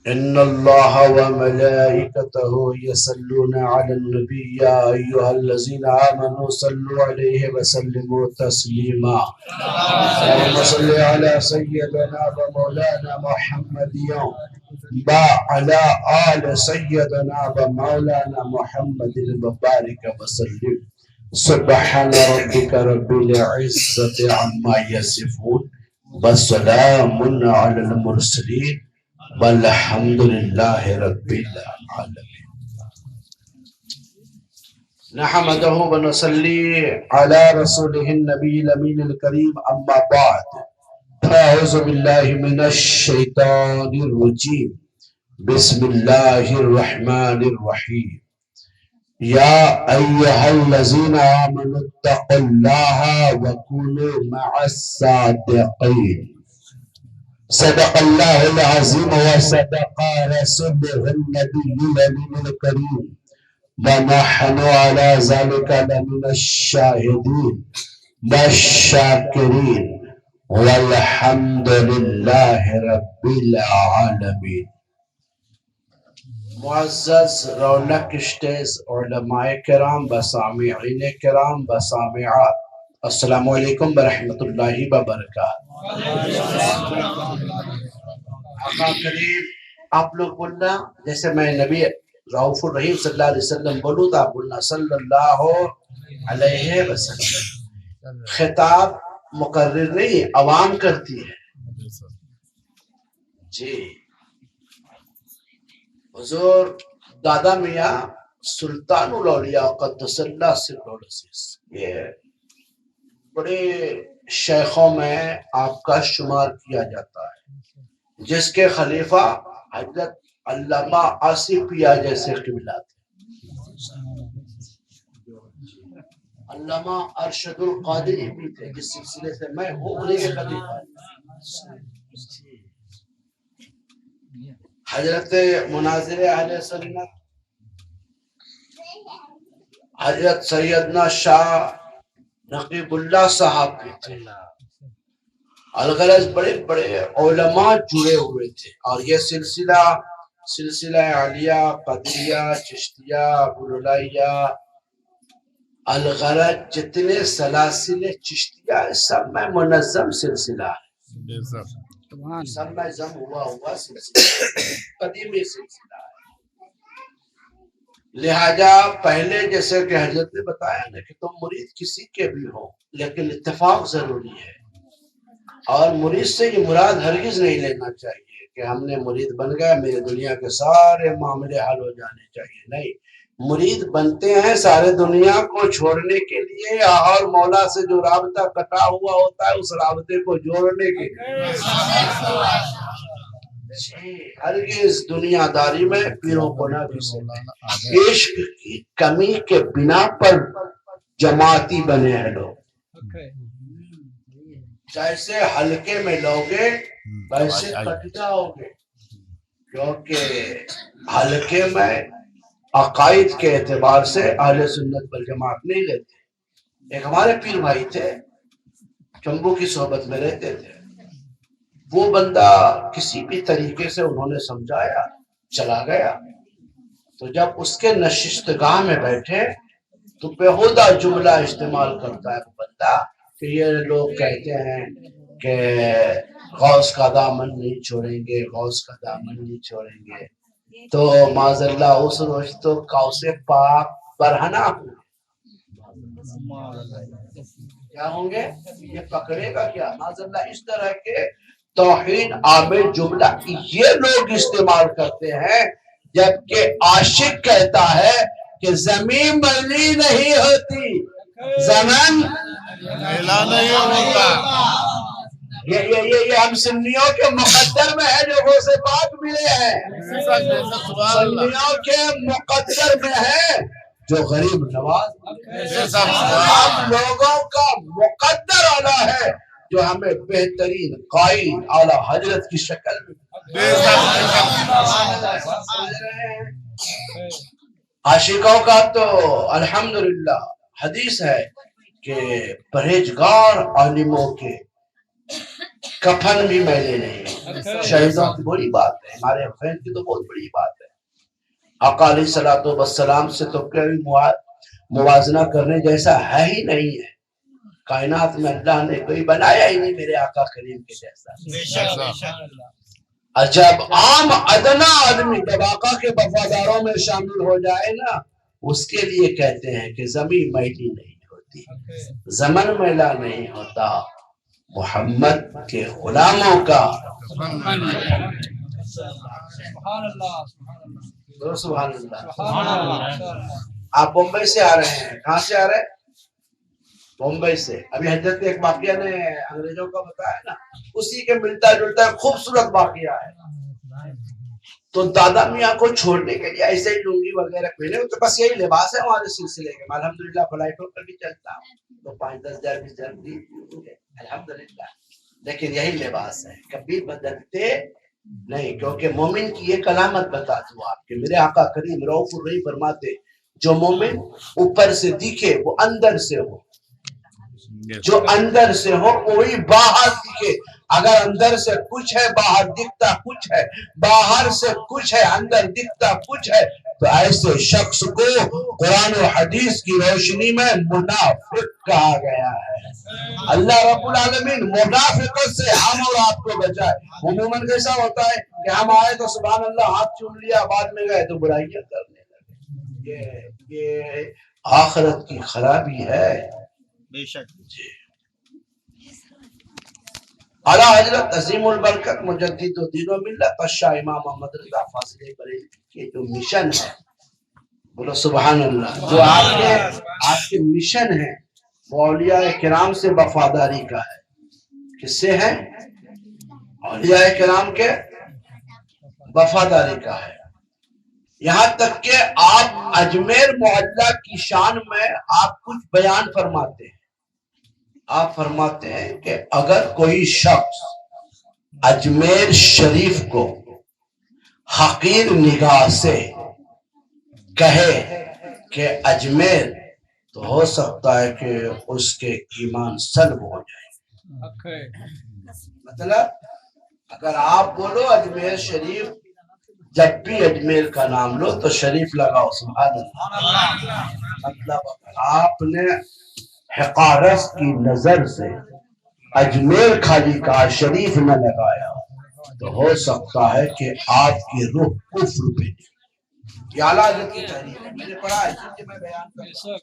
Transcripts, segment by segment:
إن الله وملائكته يصلون على النبي يا أيها الذين آمنوا صلوا عليه وسلموا تسليما اللهم صل على سيدنا ومولانا محمد وعلى آل سيدنا ومولانا محمد وبارك وسلم سبحان ربك رب العزة عما يصفون والسلام على المرسلين والحمد لله رب العالمين نحمده ونصلي على رسوله النبي الأمين الكريم أما بعد أعوذ بالله من الشيطان الرجيم بسم الله الرحمن الرحيم يا أيها الذين آمنوا اتقوا الله وكونوا مع الصادقين صدق الله العظيم وصدق رسوله النبي الأمين الكريم ونحن على ذلك لمن الشاهدين والشاكرين والحمد لله رب العالمين. معزز رونق اشتیز علماء کرام بسامعین کرام بسامعات السلام علیکم ورحمۃ اللہ وبرکاتہ. آقا کریم آپ لوگ بولنا جیسے میں نبی رؤوف الرحیم صلی اللہ علیہ وسلم بولوں تو آپ بولنا صلی اللہ علیہ وسلم. خطاب مقرر نہیں عوام کرتی ہے. جی حضور دادا میاں سلطان الاولیاء قدس اللہ سرہ العزیز یہ بڑے شیخوں میں آپ کا شمار کیا جاتا ہے جس کے خلیفہ حضرت علامہ آصف پیا جیسے قبلہ تھے. علامہ ارشد القادری بھی تھے جس سلسلے سے میں ہوں انہیں کے خلیفہ. حضرت مناظر اہل سنت حضرت سیدنا شاہ نقیب اللہ صاحب بھی تھے. الغرض بڑے بڑے علماء جڑے ہوئے تھے اور یہ سلسلہ عالیہ قدریہ چشتیہ ابوالعالیہ الغرض جتنے سلاسل چشتیہ سب میں منظم سلسلہ ہے. سب میں ضم ہوا سلسلہ قدیمی سلسلہ ہے. لہذا پہلے جیسے کہ حضرت نے بتایا نا کہ تم مرید کسی کے بھی ہو لیکن اتفاق ضروری ہے اور مرید سے یہ مراد ہرگز نہیں لینا چاہیے کہ ہم نے مرید بن گیا میرے دنیا کے سارے معاملے حل ہو جانے چاہیے. نہیں، مرید بنتے ہیں سارے دنیا کو چھوڑنے کے لیے اور مولا سے جو رابطہ کٹا ہوا ہوتا ہے اس رابطے کو جوڑنے کے لیے. ہرگز دنیا داری میں پیروں کو نہ گھسیٹیں. عشق کی کمی کے بنا پر جماعتی بنے ہیں لوگ. جیسے ہلکے میں لوگے ویسے کٹ جاؤ گے کیونکہ ہلکے میں عقائد کے اعتبار سے اہل سنت والجماعت نہیں لیتے. ایک ہمارے پیر بھائی تھے چمبو کی صحبت میں رہتے تھے. وہ بندہ کسی بھی طریقے سے انہوں نے سمجھایا چلا گیا تو جب اس کے نشستگاہ میں بیٹھے تو بےہودہ جملہ استعمال کرتا ہے وہ بندہ کہ یہ لوگ کہتے ہیں کہ غوث کا دامن نہیں چھوڑیں گے غوث کا دامن نہیں چھوڑیں گے تو معاذ اللہ اس روز تو قوس پاک برہنہ کیا ہوں گے یہ پکڑے گا کیا. معاذ اللہ اس طرح کے توہین آمیز جملہ یہ لوگ استعمال کرتے ہیں جبکہ عاشق کہتا ہے کہ زمین ملی نہیں ہوتی زمین ملا نہیں ہوتا. یہ ہم سنیوں کے مقدر میں ہے جو غوث پاک ملے ہیں. سنیوں کے مقدر میں ہے جو غریب نواز. ہم لوگوں کا مقدر اعلیٰ ہے جو ہمیں بہترین قائد اعلیٰ حضرت کی شکل میں. عاشقوں کا تو الحمدللہ حدیث ہے کہ پرہیزگار عالموں کے کفن بھی میلے نہیں. شہیدوں کی بڑی بات ہے, ہمارے حسین کی تو بہت بڑی بات ہے. آقا علیہ الصلوۃ والسلام سے تو کوئی موازنہ کرنے جیسا ہے ہی نہیں ہے. کائنات میں اللہ نے کوئی بنایا ہی نہیں میرے آقا کریم کے جیسا. جب عام ادنا آدمی جب آقا کے وفاداروں میں شامل ہو جائے نا, اس کے لیے کہتے ہیں کہ زمین میلی نہیں ہوتی, زمن میلا نہیں ہوتا, محمد کے غلاموں کا. سبحان اللہ. آپ بمبئی سے آ رہے ہیں, کہاں سے آ رہے ہیں؟ بمبئی سے. ابھی حضرت ایک واقعہ نے انگریزوں کا بتایا نا, اسی کے ملتا جلتا خوبصورت واقعہ ہے. تو دادا میاں کو چھوڑنے کے لیے ایسے ہی لنگی وغیرہ پہنے, تو بس یہی لباس ہے ہمارے سلسلے کے. الحمدللہ فلائٹوں پر بھی چلتا ہوں تو 5-10 ہزار 20 ہزار دی الحمدللہ, لیکن یہی لباس ہے, کبھی بدلتے نہیں. کیونکہ مومن کی ایک علامت بتا دوں آپ کے, میرے آقا کریم رؤوف الرحیم فرماتے, جو مومن اوپر سے دکھے وہ اندر سے ہو, جو اندر سے ہو وہی باہر دکھے. اگر اندر سے کچھ ہے باہر دکھتا کچھ ہے, باہر سے کچھ ہے اندر دکھتا کچھ ہے, تو ایسے شخص کو قرآن و حدیث کی روشنی میں منافق کہا گیا ہے. اللہ رب العالمین منافقت سے ہم اور آپ کو بچائے. عموماً کیسا ہوتا ہے کہ ہم آئے تو سبحان اللہ ہاتھ چوم لیا, بعد میں گئے تو برائیاں کرنے لگے. یہ آخرت کی خرابی ہے. بے شک. اعلیٰ حضرت عظیم البرکت مجدد الدین و ملت شاہ امام محمد رضا فاضل بریلوی کے جو مشن ہے, بولو سبحان اللہ, جو آپ کے مشن ہے وہ اولیاء کرام سے وفاداری کا ہے. کس سے ہے؟ اولیاء کرام کے وفاداری کا ہے. یہاں تک کہ آپ اجمیر معلیٰ کی شان میں آپ کچھ بیان فرماتے ہیں. آپ فرماتے ہیں کہ اگر کوئی شخص اجمیر شریف کو حقیر نگاہ سے کہے کہ اجمیر, تو ہو سکتا ہے کہ اس کے ایمان سلب ہو جائے. مطلب اگر آپ بولو اجمیر شریف, جب بھی اجمیر کا نام لو تو شریف لگاؤ, سبحان اللہ. مطلب آپ نے حقارت کی نظر سے اجمیر خالی کا شریف نہ لگایا تو ہو سکتا ہے کہ آپ کی روح کفر پہ. یہ اعلیٰ حضرت کی تحریر ہے, میں نے پڑھا ہے کہ میں بیان کرتا ہوں.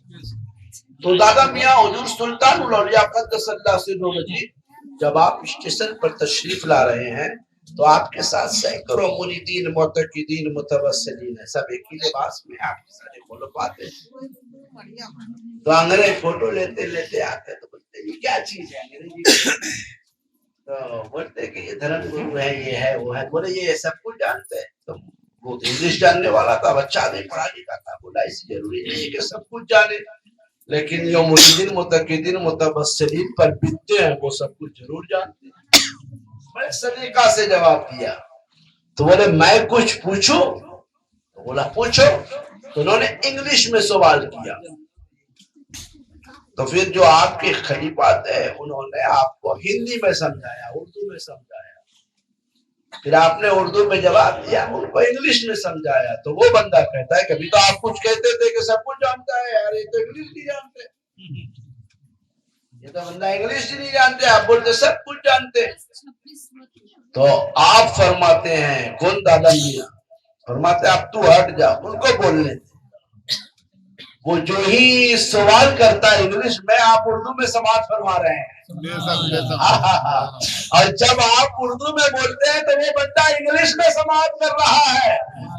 تو دادا میاں حضور سلطان الاولیاء قدس اللہ سرہ جی, جب آپ اسٹیشن پر تشریف لا رہے ہیں تو آپ کے ساتھ سینکڑوں مریدین معتقدین متوسلین ہیں, سب ایک ہی لباس میں آپ کے سارے فوٹو پاتے ہیں. تو انگریز فوٹو لیتے لیتے آتے تو بولتے یہ کیا چیز ہے انگریزی, تو بولتے کہ یہ دھرم گرو ہے, یہ ہے وہ ہے. بولے یہ سب کچھ جانتے ہیں. تو وہ انگلش جاننے والا تھا, بچہ نہیں پڑھا لکھا تھا. بولا اس ضروری نہیں ہے کہ سب کچھ جانے, لیکن جو مریدین متقدین متوسلین پر بیتتے ہیں وہ سب کچھ ضرور جانتے ہیں. بڑے سلیقہ سے جواب دیا. تو بولے میں کچھ پوچھوں؟ تو بولا پوچھو. تو انہوں نے انگلش میں سوال کیا. تو پھر جو آپ کے خلیفات ہیں انہوں نے آپ کو ہندی میں سمجھایا, اردو میں سمجھایا. پھر آپ نے اردو میں جواب دیا, ان کو انگلش میں سمجھایا. تو وہ بندہ کہتا ہے کبھی تو آپ کچھ کہتے تھے کہ سب کچھ جانتا ہے, یار یہ تو انگلش نہیں جانتے, یہ تو بندہ انگلش نہیں جانتے, آپ بولتے سب کچھ جانتے. تو آپ فرماتے ہیں, کون دادا میاں فرماتے ہیں آپ تو ہٹ جا, ان کو بولنے دے. وہ جو ہی سوال کرتا ہے انگلش میں, آپ اردو میں سماعت فرما رہے ہیں. اور جب آپ اردو میں بولتے ہیں تو وہ بندہ انگلش میں سماعت کر رہا ہے,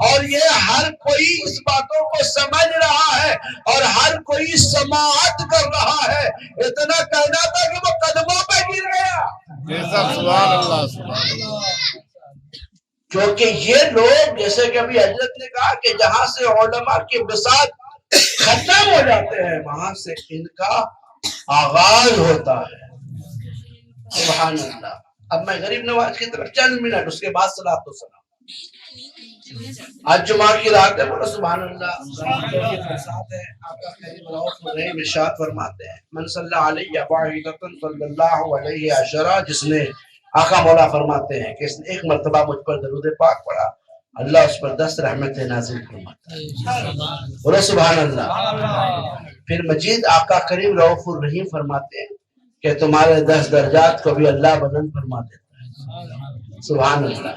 اور یہ ہر کوئی اس باتوں کو سمجھ رہا ہے اور ہر کوئی سماعت کر رہا ہے. اتنا کہنا تھا کہ وہ قدموں پہ گر گیا. سبحان اللہ. کیونکہ یہ لوگ جیسے کہ ابھی حضرت نے کہا کہ جہاں سے علماء کے بساط ختم ہو جاتے ہیں وہاں سے ان کا آغاز ہوتا ہے. سبحان اللہ. اب میں غریب نواز کی طرف چند منٹ, اس کے بعد صلاۃ و سلام. آج جمعہ کی رات ہے, بولو سبحان اللہ. ساتھ ہے آقا کریم رؤوف الرحیم ارشاد فرماتے ہیں, من صلی علیہ واحدۃ صلی اللہ علیہ عشرہ, جس نے آقا مولا فرماتے ہیں کہ اس نے ایک مرتبہ مجھ پر درود پاک پڑھا، اللہ اس پر 10 رحمتیں نازل فرماتا ہے۔ بولو سبحان اللہ۔ پھر مجید آقا کریم رؤوف الرحیم فرماتے ہیں کہ تمہارے 10 درجات کو بھی اللہ بلند فرما دیتا ہے۔ سبحان اللہ۔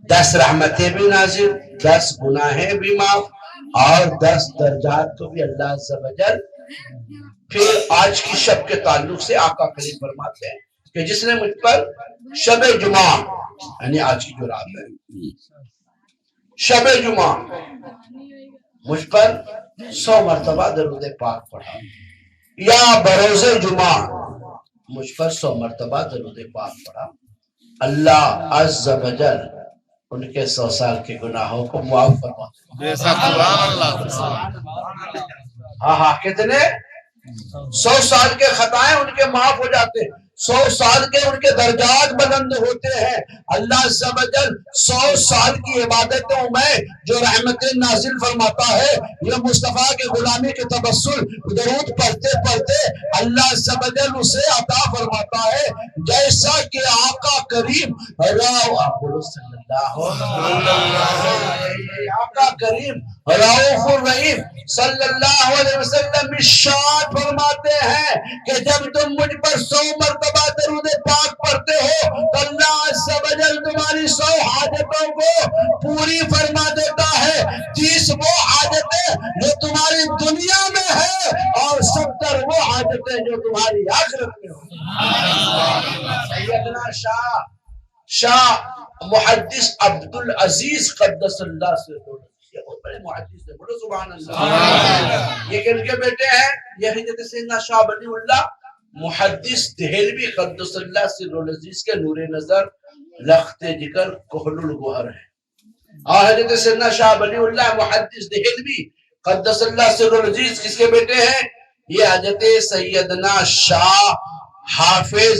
10 رحمتیں بھی نازل، 10 گناہیں بھی معاف، اور 10 درجات کو بھی اللہ عز و جل۔ پھر آج کی شب کے تعلق سے آقا کریم فرماتے ہیں کہ جس نے مجھ پر شب جمعہ، یعنی آج کی جو رات ہے، شب جمعہ مجھ پر 100 مرتبہ درود پاک پڑھا، یا بروز جمعہ مجھ پر 100 مرتبہ درود پاک پڑھا، اللہ عز و جل ان کے 100 سال کے گناہوں کو معاف فرماتے ہیں۔ ہاں کتنے؟ 100 سال کے خطائیں ان کے معاف ہو جاتے ہیں، 100 سال کے ان کے درجات بلند ہوتے ہیں۔ اللہ عز و جل 100 سال کی عبادتوں میں جو رحمتیں نازل فرماتا ہے، یہ مصطفیٰ کے غلامی کے تبسل درود پڑھتے پڑھتے اللہ عز و جل اسے عطا فرماتا ہے، جیسا کہ آقا کریم آقا کریم رؤوف الرحیم صلی اللہ علیہ وسلم ارشاد فرماتے ہیں کہ جب تم مجھ پر 100 مرتبہ درود پاک پڑھتے ہو تو اللہ عز و جل تمہاری 100 حاجتوں کو پوری فرما دیتا ہے، 30 وہ حاجتیں جو تمہاری دنیا میں ہے اور 70 وہ حاجتیں جو تمہاری آخرت میں ہو۔ سیدنا شاہ محدث عبدالعزیز قدس اللہ سے بہت بڑے محدث ہیں، بولو سبحان اللہ۔ یہ کن کے بیٹے ہیں؟ یہ حضرت سیدنا شاہ ولی اللہ محدث دہلوی قدس اللہ سر العزیز کے نور نظر لخت جگر کحل الگوہر ہیں، اور حضرت سیدنا شاہ ولی اللہ محدث دہلوی قدس اللہ سر العزیز کس کے بیٹے ہیں؟ یہ حضرت سیدنا شاہ حافظ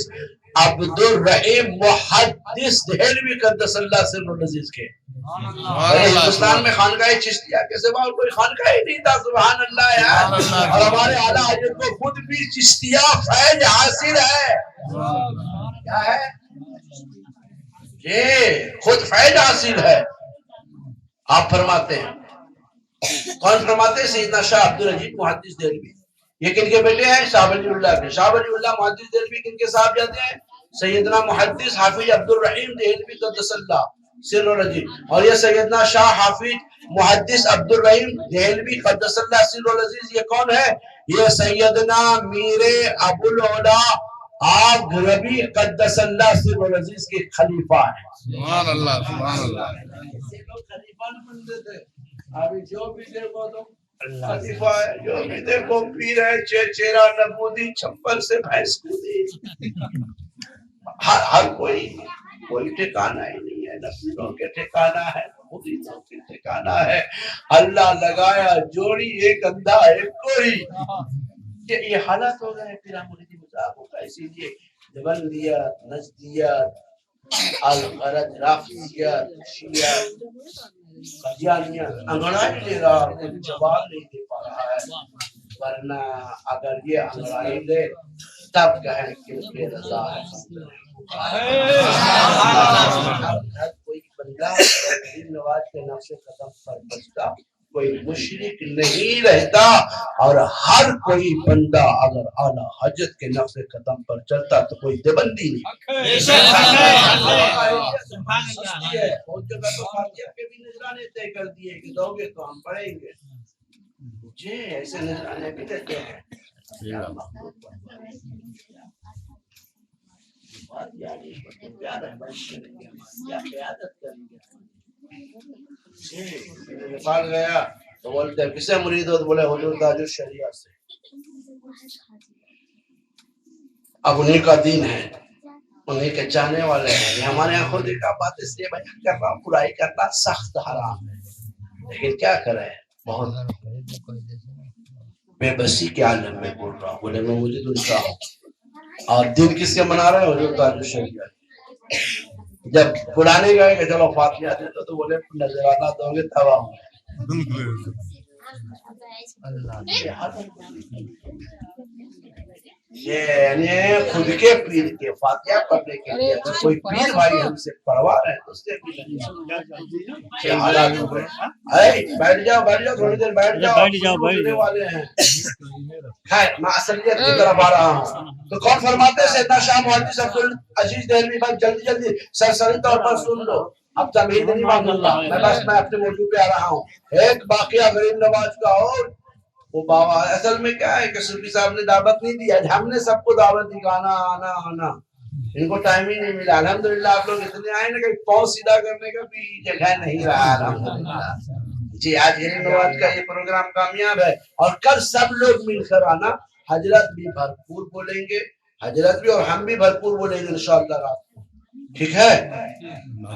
عبدالرحیم محدث دہلوی قدس اللہ سر العزیز کے۔ ہندوستان میں خانقاہ چشتیہ کے سوا کوئی خانقاہ ہی نہیں تھا، سبحان اللہ یار، اور ہمارے اعلیٰ حضرت کو خود بھی چشتیہ فیض حاصل ہے۔ کیا ہے؟ یہ خود فیض حاصل ہے۔ آپ فرماتے ہیں، کون فرماتے ہیں؟ سیدنا شاہ عبدالعزیز محدث دہلوی۔ یہ کن کے بیٹے ہیں؟ شاہ ولی اللہ کے۔ شاہ ولی اللہ محدث دہلوی کن کے صاحب جاتے ہیں؟ سیدنا محدث حافظ عبدالرحیم دہلوی قدس اللہ سر العزیز، اور یہ سیدنا شاہ حافظ محدث عبدالرحیم دہلوی قدس اللہ سر العزیز یہ کون ہے؟ یہ سیدنا میر ابوالعلا آگ ربی قدس اللہ سر العزیز کے خلیفہ ہیں۔ سبحان اللہ سبحان اللہ۔ خلیفہ نہیں بنتے تھے، ابھی جو بھی دیکھو تو خلیفہ ہے، جو بھی دیکھو پیر ہے، چیرا نبودی چھپر سے بھینس کودی۔ ہر کوئی ٹھکانہ ہی نہیں ہے، نفسوں کے ٹھکانہ ہے، خودیوں کے ٹھکانہ ہے۔ اللہ لگایا جوڑی ایک اندھا ایک کوئی، کہ یہ حالت ہو گئے پھر مریدی مذاہبوں کا۔ اسی لیے دیوبندیت، نجدیت، الغرض رافضیت، شیعیت، قادیانیت انگڑائی لے رہا، کوئی جواب نہیں دے پا رہا ہے، ورنہ اگر یہ انگڑائی لے تب کہیں کہ اس کے رضا ہے۔ کوئی بندہ دین نواز کے نفس قدم پر بچتا، کوئی مشرک نہیں رہتا، اور ہر کوئی بندہ اگر اعلیٰ حضرت کے نفس قدم پر چلتا تو کوئی دیوبندی نہیں۔ بہت جگہ تو خارجہ کے بھی نذرانے طے کر دیے کہ دو گے تو ہم پڑھیں گے، جی ایسے نذرانے بھی دیتے ہیں۔ نیپال گیا تو بولتے ہیں کسے مرید ہو؟ تو بولے حضور تاج الشریعہ سے۔ اب انہی کا دین ہے، انہی کے چاہنے والے ہیں۔ یہ ہمارے یہاں خود ایک بات اس لیے بیان کر رہا ہوں، برائی کرنا سخت حرام ہے، لیکن کیا کرے، بہت بے بسی کے عالم میں بول رہا ہوں۔ بولے میں مجھے تو کا ہوں، اور دین کس کے منا رہے ہیں؟ حضور تاج الشریعہ۔ جب بلانے گئے کہ چلو فاتحہ دے دو تو بولے نذرانہ دو گے تب آؤں گے۔ یعنی خود کے پیر کے فاتحہ پڑھنے کے لیے اگر کوئی پیر بھائی ہم سے پڑھوا رہے ہیں تو اس سے بھی کیا حالات ہو گئے. بیٹھ جاؤ تھوڑی دیر بیٹھ جاؤ والے ہیں. خیر میں اصلیت کی طرف آ رہا ہوں. تو کون فرماتے ہیں سیدنا شاہ محدث عبدالعزیز دہلوی بھائی جلدی سرسری طور پر سن لو. اب تمہید نہیں مانوں گا میں اپنے موضوع پہ آ رہا ہوں. ایک واقعہ غریب نواز کا اور وہ بابا اصل میں کیا ہے کہ صوفی صاحب نے دعوت نہیں دی. آج ہم نے سب کو دعوت دی آنا آنا آنا. ان کو ٹائم ہی نہیں ملا. الحمدللہ آپ لوگ اتنے آئے نا کہ پاؤں سیدھا کرنے کا بھی جگہ نہیں رہا. الحمدللہ جی آج غریب نواز کا یہ پروگرام کامیاب ہے. اور کل سب لوگ مل کر آنا. حضرت بھی بھرپور بولیں گے, حضرت بھی اور ہم بھی بھرپور بولیں گے انشاءاللہ رات کو. ٹھیک ہے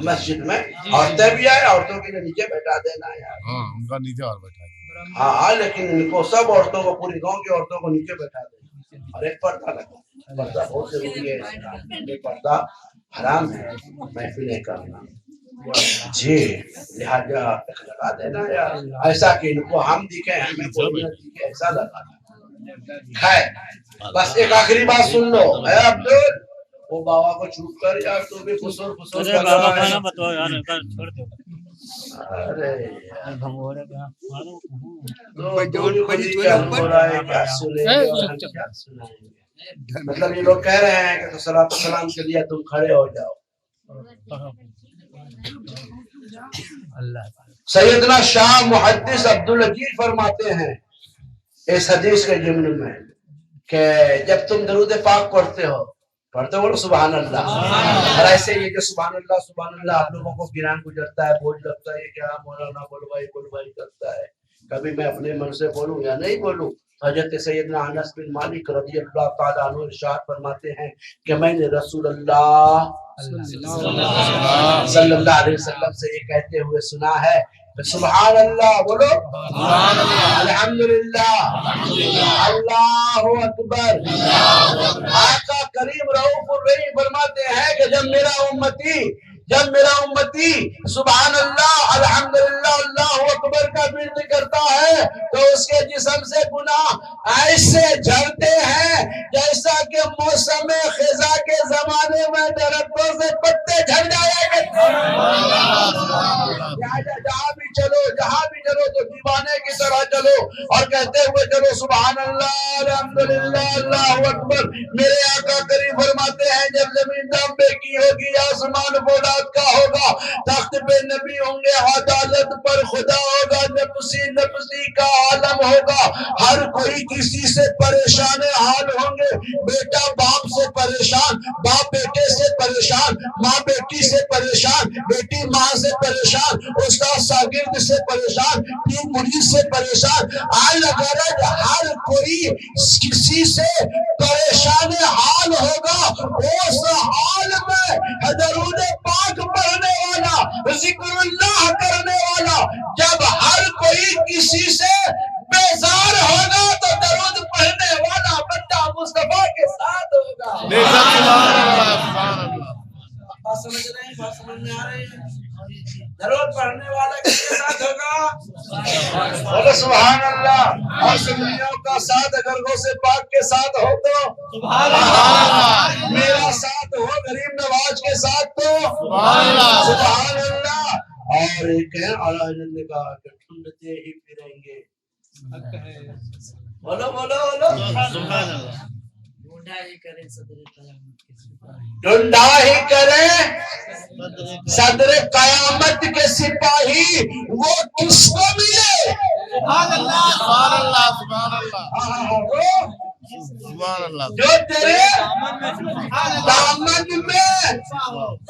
مسجد میں عورتیں بھی آئے, عورتوں کے لیے نیچے بیٹھا دینا یار. ان کا نیچے اور بیٹھا دینا. ہاں لیکن ان کو سب عورتوں کو پوری گاؤں کی عورتوں کو نیچے بیٹھا دینا اور ایک پردہ لگا. پردہ بہت ضروری ہے. یہ پردہ حرام ہے محفلیں کرنا. جی لہٰذا لگا دینا یار ایسا کہ ان کو ہم دکھیں ہمیں کوئی نہ دکھے ایسا لگا. خیر بس ایک آخری بات سن لو. اے عبدال وہ بابا کو چھوٹ کر یار تو بھی فسور کر رہا ہے. ارے مطلب یہ لوگ کہہ رہے ہیں کہ تو صلاۃ السلام کے لیے تم کھڑے ہو جاؤ. سیدنا شاہ محدث عبدالعزیز فرماتے ہیں اس حدیث کے ضمن میں کہ جب تم درود پاک پڑھتے ہو بولو سبحان اللہ. اور ایسے یہ جو سبحان اللہ آپ لوگوں کو گران گزرتا ہے, بوجھ لگتا ہے کیا مولانا بلوائی کرتا ہے. کبھی میں اپنے من سے بولوں یا نہیں بولوں. حضرت سیدنا انس بن مالک رضی اللہ تعالیٰ عنہ ارشاد فرماتے ہیں کہ میں نے رسول اللہ صلی اللہ علیہ وسلم سے یہ کہتے ہوئے سنا ہے سبحان اللہ بولو الحمدللہ اللہ اکبر. آقا کریم رؤوف الرحیم فرماتے ہیں کہ جب میرا امتی سبحان اللہ الحمدللہ اللہ اکبر کا ورد کرتا ہے تو اس کے جسم سے گناہ ایسے جھڑتے ہیں جیسا کہ موسم خزاں کے زمانے میں درختوں سے پتے جھڑ جایا کرتے ہیں. جہاں بھی چلو تو دیوانے کی طرح چلو اور کہتے ہوئے چلو سبحان اللہ الحمدللہ اللہ اکبر. میرے آقا کریم فرماتے ہیں جب زمین تانبے کی ہوگی آسمان فولاد کا ہوگا, تخت پہ نبی ہوں گے, عدالت پر خدا ہوگا, نفسی کا عالم ہوگا, ہر کوئی کسی سے پریشان حال ہوں گے. بیٹا باپ سے پریشان, باپ بیٹے سے پریشان, ماں بیٹی سے پریشان, بیٹی ماں سے پریشان, استاد شاگرد سے پریشان, پیر مرید سے پریشان. ہر کوئی کسی سے پریشان حال ہوگا. اس حال میں درود پاک پڑھنے والا, ذکر اللہ کرنے والا, جب ہر کوئی کسی سے بیزار ہوگا تو درود پڑھنے والا بندہ مصطفیٰ کے ساتھ ہوگا. بات سمجھ رہے ہیں, بات سمجھ میں آ رہی ہے. درود پڑھنے والا کس کے ساتھ ہوگا؟ بولو سبحان اللہ. اور سنیوں کا ساتھ اگر غوث پاک کے ساتھ ہو تو سبحان اللہ. میرا ساتھ ہو غریب نواز کے ساتھ تو سبحان اللہ. اور ایک ہے اعلیٰ حضرت نے کہا کہ ڈھونڈتے ہی پھریں گے. بولو سبحان اللہ. ڈھونڈا ہی کریں صدر قیامت کے سپاہی, وہ کس کو ملے؟ سبحان اللہ جو تیرے دامن میں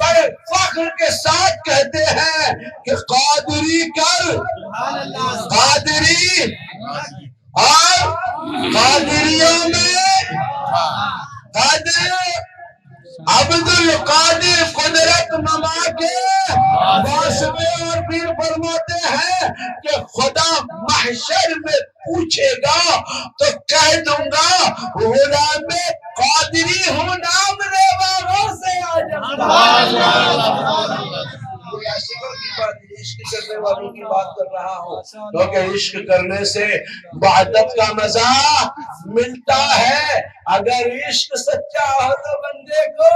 بڑے فخر کے ساتھ کہتے ہیں کہ قادری کر, قادری اور قادریوں میں قادر عبد القادر قدرت نما کے واسطے اور پیر فرماتے ہیں کہ خدا محشر میں پوچھے گا تو کہہ دوں گا غلام قادری ہوں, نام لے والوں سے آ جاؤں. کوئی عاشقوں کی بات، عشق کرنے والوں کی بات کر رہا ہوں، کیونکہ عشق کرنے سے وحدت کا مزہ ملتا ہے۔ اگر عشق سچا ہو تو بندے کو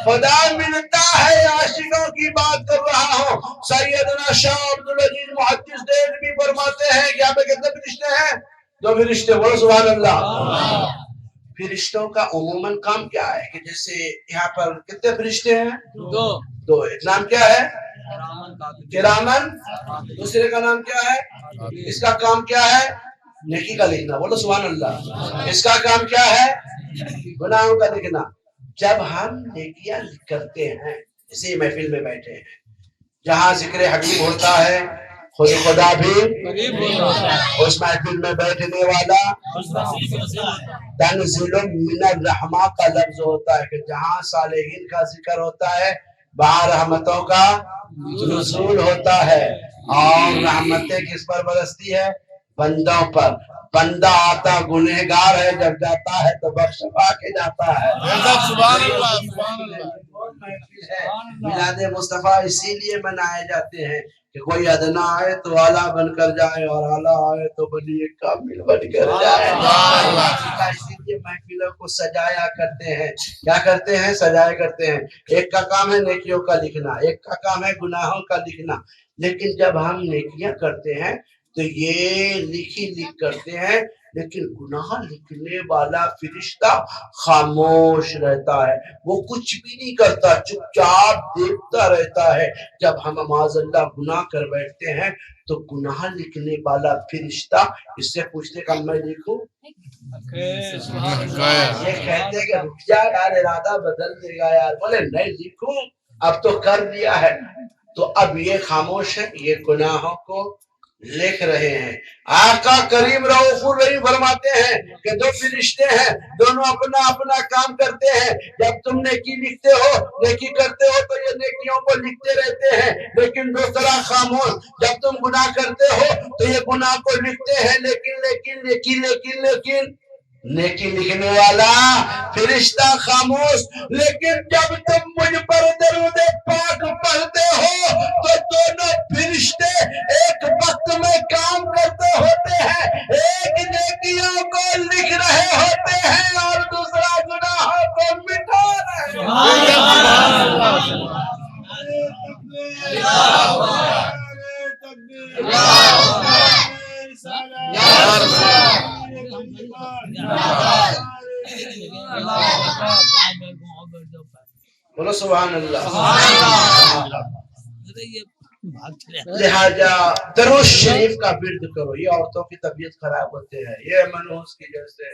خدا ملتا ہے۔ عاشقوں کی بات کر رہا ہوں۔ سیدنا شاہ عبدالعزیز محدث دہلوی فرماتے ہیں کہ یہاں پہ کتنے فرشتے ہیں؟ 2 فرشتے، بولو سبحان اللہ۔ فرشتوں کا عموماً کام کیا ہے کہ جیسے یہاں پر کتنے فرشتے ہیں؟ 2۔ ایک نام کیا ہے؟ کرامن، دوسرے کا نام کیا ہے؟ اس کا کام کیا ہے؟ نیکی کا لکھنا، بولو سبحان اللہ۔ اس کا کام کیا ہے؟ گناہوں کا لکھنا۔ جب ہم نیکیاں کرتے ہیں، اسی محفل میں بیٹھے ہیں جہاں ذکر حکیم ہوتا ہے، خود خدا بھی اس محفل میں بیٹھنے والا تنزل من الرحمہ کا لفظ ہوتا ہے کہ جہاں صالحین کا ذکر ہوتا ہے وہاں رحمتوں کا نزول ہوتا ہے۔ اور رحمتیں کس پر برستی ہے؟ بندوں پر۔ بندہ آتا گنہگار ہے، جب جاتا ہے تو بخشوا کے جاتا ہے۔ سبحان اللہ۔ میلاد مصطفیٰ اسی لیے منائے جاتے ہیں کہ کوئی ادنا آئے تو اعلیٰ بن کر جائے اور اعلیٰ آئے تو بلی کامل بن کر جائے۔ اسی لیے محفلوں کو سجایا کرتے ہیں۔ کیا کرتے ہیں؟ سجایا کرتے ہیں۔ ایک کا کام ہے نیکیوں کا لکھنا، ایک کا کام ہے گناہوں کا لکھنا۔ لیکن جب ہم نیکیاں کرتے ہیں تو یہ لکھ کرتے ہیں، لیکن گناہ لکھنے والا فرشتہ خاموش رہتا ہے، وہ کچھ بھی نہیں کرتا، چپ چاپ دیکھتا رہتا ہے۔ جب ہم معاذ اللہ گناہ کر بیٹھتے ہیں تو گناہ لکھنے والا فرشتہ اس سے پوچھتے کہ میں لکھوں؟ یہ کہتے کہ رک جا یار، ارادہ بدل دے گا یار، بولے نہیں لکھوں، اب تو کر دیا ہے۔ تو اب یہ خاموش ہے، یہ گناہوں کو لکھ رہے ہیں۔ آقا کریم رؤوف الرحیم فرماتے ہیں کہ 2 فرشتے ہیں، دونوں اپنا اپنا کام کرتے ہیں۔ جب تم نیکی لکھتے ہو، نیکی کرتے ہو تو یہ نیکیوں کو لکھتے رہتے ہیں، لیکن دوسرا خاموش۔ جب تم گناہ کرتے ہو تو یہ گناہ کو لکھتے ہیں، لیکن نیکی لکھنے والا فرشتہ خاموش۔ لیکن جب تم مجھ پر درود پاک پڑھتے ہو تو دونوں فرشتے ایک وقت میں کام کرتے ہوتے ہیں، ایک نیکیوں کو لکھ رہے ہوتے ہیں اور دوسرا گناہوں کو مٹا رہے بولو سبحان اللہ۔ لہذا درود شریف کا ورد کرو۔ یہ عورتوں کی طبیعت خراب ہوتے ہیں، یہ منحوس کی جیسے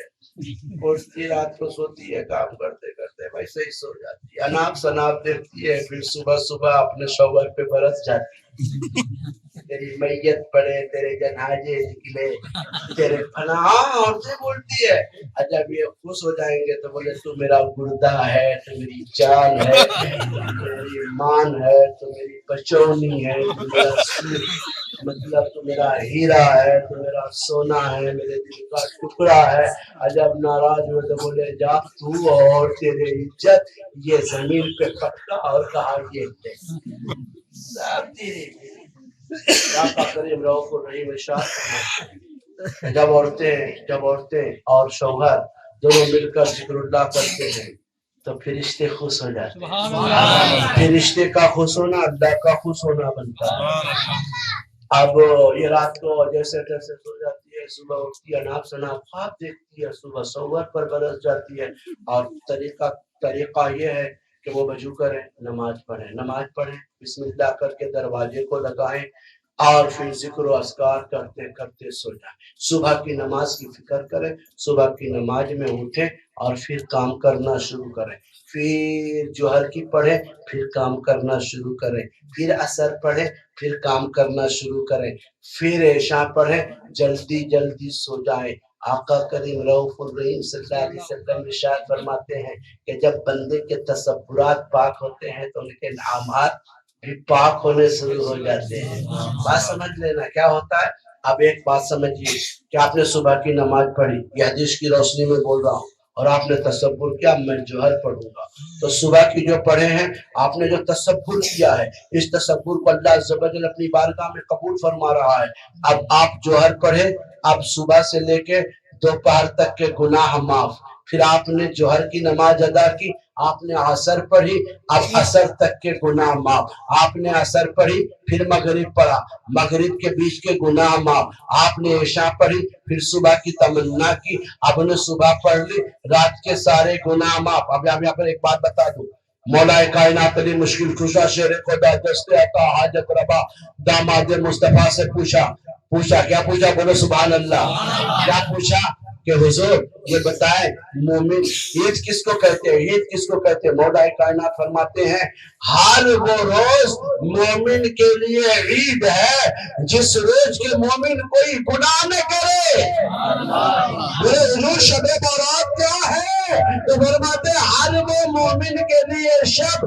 اٹھتی رات کو سوتی ہے، کام کرتے کرتے ویسے ہی سو جاتی ہے، اناپ شناپ دیکھتی ہے، پھر صبح صبح اپنے شوہر پہ برس جاتی ہے۔ تیری میت پڑے، تیرے جنازے نکلے، تیرے فلاں عورتیں بولتی ہے۔ جب یہ خوش ہو جائیں گے تو بولے تو میرا گردہ ہے، تو میری جان ہے، تو میری مان ہے، تو میری پچونی ہے، مطلب تو میرا ہیرا ہے، تو میرا سونا ہے، میرے دل کا ٹکڑا ہے۔ جب ناراض ہوئے تو بولے جا تو اور تیرے عزت یہ زمین پہ پٹکا اور کہا یہ سب تیری۔ آقا کریم رؤوف الرحیم ارشاد، جب عورتیں اور شوہر دونوں مل کر ذکر اللہ کرتے ہیں تو فرشتے خوش ہو جاتے ہیں۔ فرشتے کا خوش ہونا اللہ کا خوش ہونا بنتا ہے۔ اب یہ رات کو جیسے تیسے سو جاتی ہے، صبح اٹھتی ہے، اناپ شناپ خواب دیکھتی ہے، صبح شوہر پر برس جاتی ہے۔ اور طریقہ یہ ہے کہ وہ وضو کریں، نماز پڑھیں، بسم اللہ کر کے دروازے کو لگائیں اور پھر ذکر و اذکار کرتے کرتے سو جائیں۔ صبح کی نماز کی فکر کریں، صبح کی نماز میں اٹھیں اور پھر کام کرنا شروع کریں، پھر جوہر کی پڑھیں، پھر کام کرنا شروع کریں، پھر عصر پڑھیں، پھر کام کرنا شروع کریں، پھر عشاء پڑھیں، جلدی جلدی سو جائیں۔ آقا کریم رؤوف الرحیم صلی اللہ علیہ وسلم ارشاد فرماتے ہیں کہ جب بندے کے تصورات پاک ہوتے ہیں تو ان کے انعامات بھی پاک ہونے شروع ہو جاتے ہیں۔ بات سمجھ لینا کیا ہوتا ہے۔ اب ایک بات سمجھیے کہ آپ نے صبح کی نماز پڑھی، یہ حدیث کی روشنی میں بول رہا ہوں، اور آپ نے تصور کیا میں جوہر پڑھوں گا، تو صبح کی جو پڑھے ہیں آپ نے جو تصور کیا ہے، اس تصور کو اللہ عز و جل اپنی بارگاہ میں قبول فرما رہا ہے۔ اب آپ جوہر پڑھے، اب صبح سے لے کے دوپہر تک کے گناہ معاف، پھر آپ نے جوہر کی نماز ادا کی، آپ نے عصر پڑھی، اب عصر تک کے گناہ معاف، آپ نے عصر پڑھی پھر مغرب پڑھا، مغرب کے بیچ کے گناہ معاف، آپ نے عشاء پڑھی پھر صبح کی تمنا کی، آپ نے صبح پڑھ لی، رات کے سارے گناہ معاف۔ اب یہاں پر ایک بات بتا دوں، مولا کائنات علی مشکل کشا شیر خدا دست عطا حاجت ربا داماد مصطفیٰ سے پوچھا کیا پوچھا؟ بولو سبحان اللہ۔ کیا پوچھا کہ حضور یہ بتائیں مومن عید کس کو کہتے ہیں، عید کس کو کہتے ہیں؟ مولا کائنات فرماتے ہیں ہر وہ روز مومن کے لیے عید ہے جس روز کے مومن کوئی گناہ نہ کرے۔ حضور شب بارات کیا ہے؟ تو فرماتے ہیں ہر وہ مومن کے لیے شب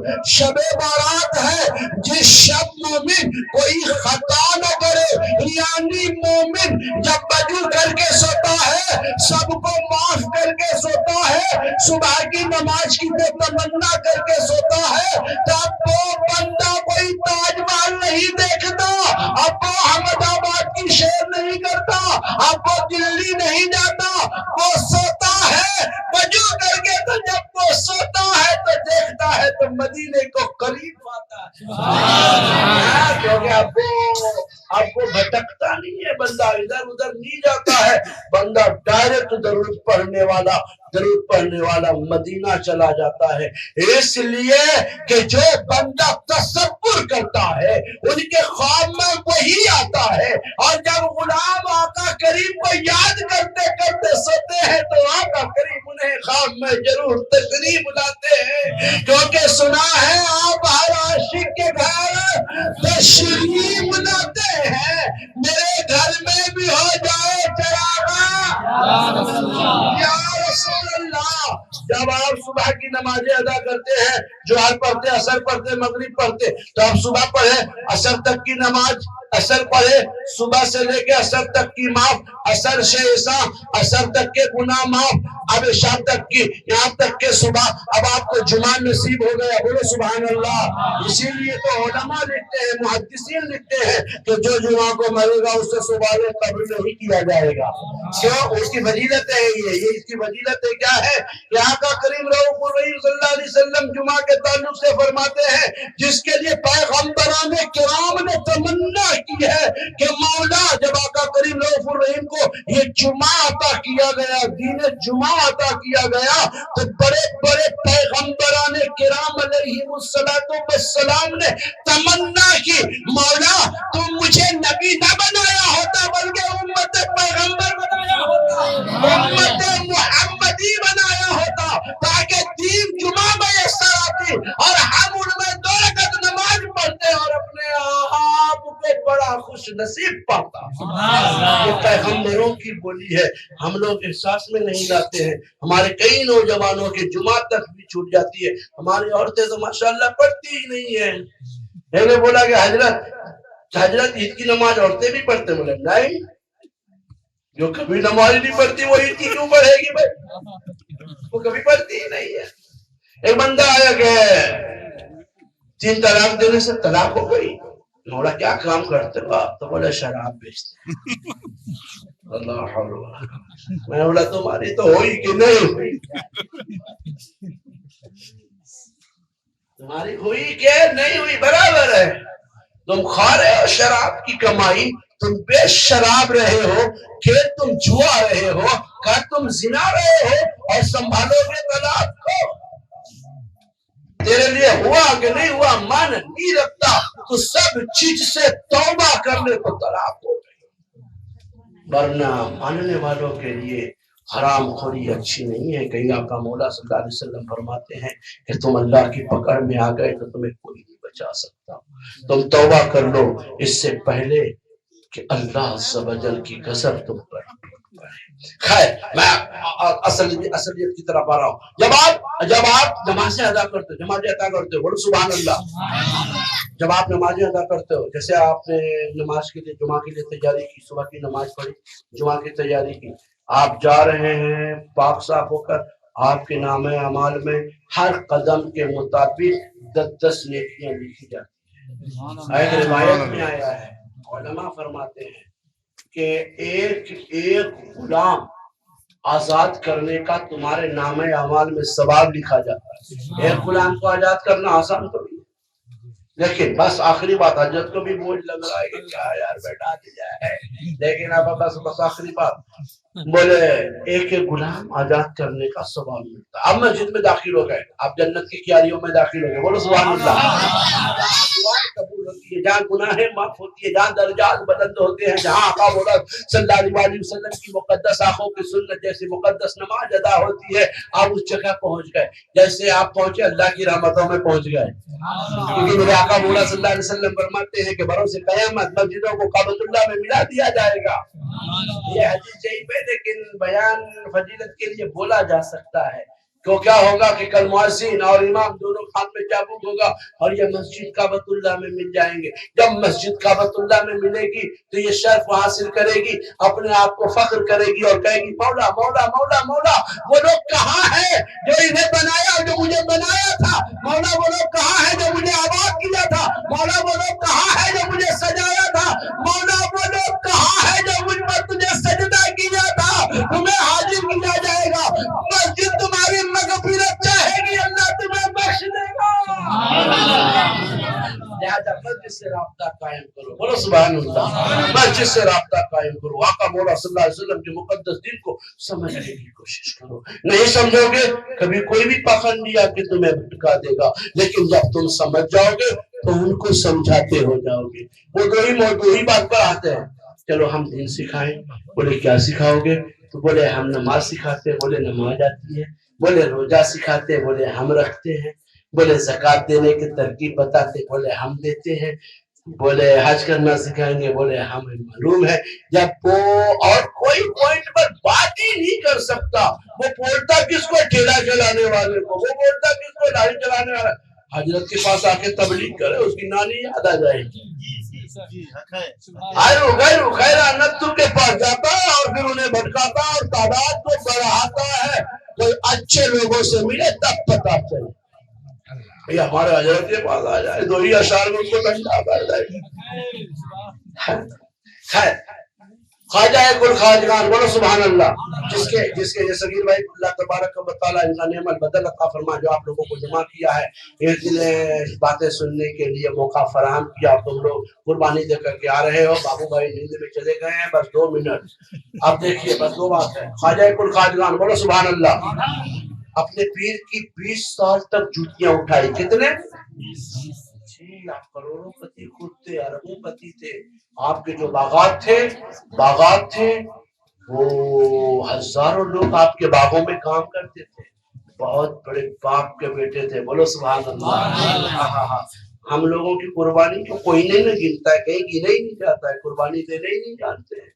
بارات ہے جس شب مومن کوئی خطا نہ کرے، یعنی مومن جب وضو کر کے سوتا ہے سب کو معاف کر کے سوتا ہے، صبح کی نماز کی تمنا کر کے سوتا ہے، تب وہ بندہ کوئی تاج محل نہیں دیکھتا، اب وہ احمد آباد کی شیر نہیں کرتا، اب وہ دلی نہیں جاتا، وہ سوتا ہے وضو کر کے، تو جب وہ سوتا ہے تو دیکھتا ہے تو مدینے کو قریب پاتا ہے، کیونکہ اب وہ بھٹکتا نہیں ہے، بندہ ادھر ادھر نہیں جاتا ہے، بندہ ڈائریکٹ درود پڑھنے والا مدینہ چلا جاتا ہے۔ اس لیے کہ جو بندہ تصور کرتا ہے ان کے خواب میں وہی آتا ہے، اور جب غلام آقا کریم کو یاد کرتے کرتے سوتے ہیں تو آقا کریم انہیں خواب میں ضرور تشریف لاتے ہیں، کیونکہ سنا ہے آپ ہر عاشق کے گھر تشریف لاتے ہیں، میرے گھر میں بھی ہو جائے چراغا یا رسول اللہ۔ جب آپ صبح کی نمازیں ادا کرتے ہیں، جوہر پڑھتے، عصر پڑھتے، مغرب پڑھتے، تو آپ صبح پڑھے عصر تک کی نماز، عصر پڑھے صبح سے لے کے عصر تک کی معاف، عصر سے عشاء عصر تک کے گناہ معاف، اب عشاء تک کی، یہاں تک کہ صبح اب آپ کو جمعہ نصیب ہو گیا، بولو سبحان اللہ۔ اسی لیے تو علماء لکھتے ہیں، محدثین لکھتے ہیں کہ جو جمعہ کو مرے گا اس سے سوال قبر نہیں کیا جائے گا، کیوں؟ اس کی فضیلت ہے یہ اس کی فضیلت کیا ہے کہ آقا کریم رؤوف الرحیم صلی اللہ علیہ وسلم جمعہ کے تعلق سے فرماتے ہیں جس کے لیے پیغمبران کرام نے تمنا کی ہے کہ مولا جب آقا کریم رؤوف الرحیم کو یہ جمعہ عطا کیا گیا، دین جمعہ عطا کیا گیا، تو بڑے بڑے پیغمبران کرام علیہم السلام نے تمنا کی مولا تم مجھے نبی نہ بنایا ہوتا بلکہ امت پیغمبر بنایا ہوتا، امت محمدی بنایا ہوتا، تاکہ دین جمعہ میسر آتی اور ہم ان میں 2 رکعت نماز پڑھتے اور اپنے آپ کو بڑا خوش نصیب پاتا۔ یہ پیغمبروں کی بولی ہے، ہم لوگ احساس میں نہیں لاتے ہیں، ہمارے کئی نوجوانوں کے جمعہ تک بھی چھوٹ جاتی ہے، ہماری عورتیں تو ماشاءاللہ پڑھتی ہی نہیں ہیں۔ میں نے بولا کہ حضرت عید کی نماز عورتیں بھی پڑھتے؟ بولے نہیں، جو کبھی نماز نہیں پڑھتی وہ عید کی کیوں پڑھے گی بھائی، وہ کبھی پڑھتی ہی نہیں ہے۔ ایک بندہ آیا کہ 3 طلاق دینے سے طلاق ہو گئی، مولا کیا کام کرتے ہو آپ؟ تو بولے شراب بیچتے۔ اللہ حول ولا قوت۔ میں بولا تمہاری تو ہوئی کہ نہیں ہوئی، تمہاری ہوئی کہ نہیں ہوئی برابر ہے، تم کھا رہے ہو شراب کی کمائی، تم بے شراب رہے ہو، کہ تم جوا رہے ہو، کہ تم زنا رہے ہو اور سنبھالو گے طلاق کو؟ تیرے لیے ہوا کہ نہیں ہوا مان نہیں رکھتا تو سب چیز سے توبہ کر لے تو طلاق ہو گئی، ورنہ ماننے والوں کے لیے حرام خوری اچھی نہیں ہے۔ کہیں آقا مولا صلی اللہ علیہ وسلم فرماتے ہیں کہ تم اللہ کی پکڑ میں آ گئے تو تمہیں کوئی نہیں بچا سکتا، تم توبہ کر لو اس سے پہلے کہ اللہ عز و جل کی غضب تم پر پڑے۔ خیر میں اصلیت کی طرف آ رہا ہوں۔ جب آپ نمازیں ادا کرتے ہو، بولو سبحان اللہ۔ جب آپ نمازیں ادا کرتے ہو، جیسے آپ نے نماز کے لیے جمعہ کے لیے تیاری کی، صبح کی نماز پڑھی، جمعہ کی تیاری کی، آپ جا رہے ہیں پاک صاف ہو کر، آپ کے نام اعمال میں ہر قدم کے مطابق 10 نیکیاں لکھی جاتی ہیں۔ ایک روایت میں آیا ہے، علماء فرماتے ہیں کہ ایک غلام آزاد کرنے کا تمہارے نام اعمال میں ثواب لکھا جاتا ہے۔ ایک غلام کو آزاد کرنا آسان تو نہیں، لیکن بس آخری بات، حضرت کو بھی بوجھ لگ رہا ہے کہ کیا یار بیٹھا دیا ہے، لیکن اب بس آخری بات بولے ایک غلام آزاد کرنے کا ثواب ملتا ہے۔ اب مسجد میں داخل ہو گئے، آپ جنت کی کیاریوں میں داخل ہو گئے، بولو سبحان اللہ۔ دعائیں قبول ہوتی ہے، جہاں گناہیں معاف ہوتی ہے، جہاں درجات بلند ہوتے ہیں، جہاں آقا صلی اللہ علیہ وسلم کی مقدس آنکھوں کی سنت جیسی مقدس نماز ادا ہوتی ہے، آپ اس جگہ پہنچ گئے۔ جیسے آپ پہنچے اللہ کی رحمتوں میں پہنچ گئے، کیونکہ میرے آقا مولا صلی اللہ علیہ وسلم فرماتے ہیں کہ بروز قیامت مسجدوں کو کعبۃ اللہ میں ملا دیا جائے گا۔ یہ حدیث ضعیف ہے لیکن بیان فضیلت کے لیے بولا جا سکتا ہے، تو کیا ہوگا کہ کل مؤذن اور امام دونوں ہاتھ میں چابک ہوگا اور یہ مسجد کعبۃ اللہ میں مل جائیں گے۔ جب مسجد کعبۃ اللہ میں ملے گی تو یہ شرف حاصل کرے گی، اپنے آپ کو فخر کرے گی اور کہے گی مولا مولا مولا مولا وہ لوگ کہاں ہیں جو انہیں بنایا اور جو مجھے بنایا تھا، مولا وہ لوگ کہاں ہیں جو مجھے آباد کیا تھا، مولا وہ لوگ کہاں ہیں جو مجھے سجایا تھا، مولا وہ لوگ کہاں ہیں جو مجھ پر تجھے سجدہ کیا تھا، تمہیں حاضر کیا جائے گا۔ مسجد تمہاری مغفرت چاہے گی، اللہ تمہیں بخش دے گا۔ لہذا مسجد سے رابطہ قائم کرو، بولو سبحان اللہ۔ مسجد سے رابطہ قائم کرو، آقا مولا صلی اللہ علیہ وسلم کے مقدس دین کو سمجھنے کی کوشش کرو۔ نہیں سمجھو گے کبھی کوئی بھی پاخنڈی آ کے تمہیں بھٹکا دے گا، لیکن جب تم سمجھ جاؤ گے تو ان کو سمجھاتے ہو جاؤ گے۔ وہ دو ہی بات پر آتے ہیں، چلو ہم دین سکھائیں، بولے کیا سکھاؤ گے؟ تو بولے ہم نماز سکھاتے، بولے نماز آتی ہے، بولے روزہ سکھاتے، بولے ہم رکھتے ہیں، بولے زکوٰۃ دینے کی ترکیب بتاتے، بولے ہم دیتے ہیں، بولے حج کرنا سکھائیں گے، بولے ہمیں معلوم ہے۔ جب وہ اور کوئی پوائنٹ پر بات ہی نہیں کر سکتا، وہ بولتا کس کو؟ ٹھیلا چلانے والے کو، وہ بولتا کس کو؟ لائی چلانے والا۔ حضرت کے پاس آ کے تبلیغ کرے، اس کی نانی یاد آ جائے گی۔ نتو کے پاس جاتا اور پھر انہیں بھٹکاتا اور تعداد کو بڑھاتا ہے۔ کوئی اچھے لوگوں سے ملے تب پتا چلے۔ یہ ہمارے حضرت کے پاس آ جائے، دو ہی اشعار میں اس کو ٹھنڈا کر دے۔ خیر، خواجہ کل خواجگان، بولو سبحان اللہ۔ جس کے صغیر بھائی اللہ تبارک و تعالیٰ ان کا نعمت بدل عطا فرما، جو آپ لوگوں کو جمع کیا ہے، ایک دن باتیں سننے کے لیے موقع فراہم کیا، تم لوگ قربانی دے کر کے آ رہے ہو۔ بابو بھائی نیند میں چلے گئے ہیں، بس 2 منٹ اب دیکھیے، بس 2 بات ہے۔ خواجہ کل خواجگان، بولو سبحان اللہ۔ اپنے پیر کی 20 سال تک جوتیاں اٹھائی، کتنے؟ آپ کروڑوں پتی خود تھے، اربوں پتی تھے۔ آپ کے جو باغات تھے وہ ہزاروں لوگ آپ کے باغوں میں کام کرتے تھے، بہت بڑے باپ کے بیٹے تھے، بولو سبحان اللہ۔ ہم لوگوں کی قربانی کو کوئی نہیں گنتا ہے، کہیں گنا ہی نہیں جاتا ہے، قربانی دینے ہی نہیں جانتے ہیں،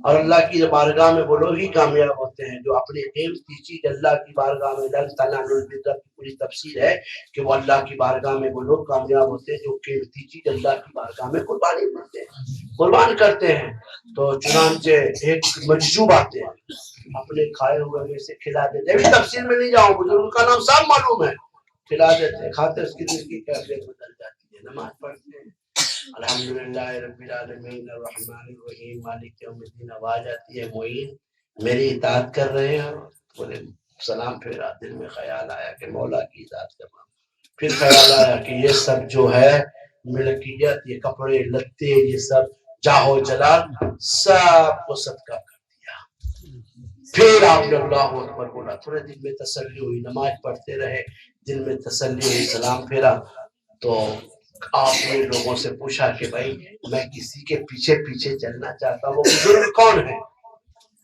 اور اللہ کی بارگاہ میں وہ لوگ ہی کامیاب ہوتے ہیں جو اپنی قیمتی چیز اللہ کی بارگاہ میں، لن تنالوا البر کی پوری تفسیر ہے کہ وہ اللہ کی بارگاہ میں وہ لوگ کامیاب ہوتے ہیں جو قیمتی چیز اللہ کی بارگاہ میں قربانی دیتے ہیں، قربان کرتے ہیں۔ تو چنانچہ ایک مجذوب آتے ہیں، اپنے کھائے ہوئے میں سے کھلا دیتے ہیں، تفسیر میں نہیں جاؤں، مجھے ان کا نام صاحب معلوم ہے، کھلا دیتے ہیں، کھاتے اس کی دل کی کیفیت بدل جاتی ہے، نماز پڑھتے ہیں، الحمدللہ رب العالمین الرحمن الرحیم مالک یوم الدین، آواز آتی ہے معین میری اطاعت کر رہے ہیں، بولے سلام پھیرا، دل میں خیال آیا کہ مولا کی اطاعت کرنا، پھر خیال آیا کہ یہ سب جو ہے ملکیت، یہ کپڑے لتے، یہ سب جاہو جلال، سب کو صدقہ کر دیا۔ پھر آپ نے اللہ اکبر بولا، تھوڑے دل میں تسلی ہوئی، نماز پڑھتے رہے، دل میں تسلی ہوئی، سلام پھیرا، تو آپ نے لوگوں سے پوچھا کہ بھائی میں کسی کے پیچھے پیچھے چلنا چاہتا ہوں، وہ بزرگ کون ہے؟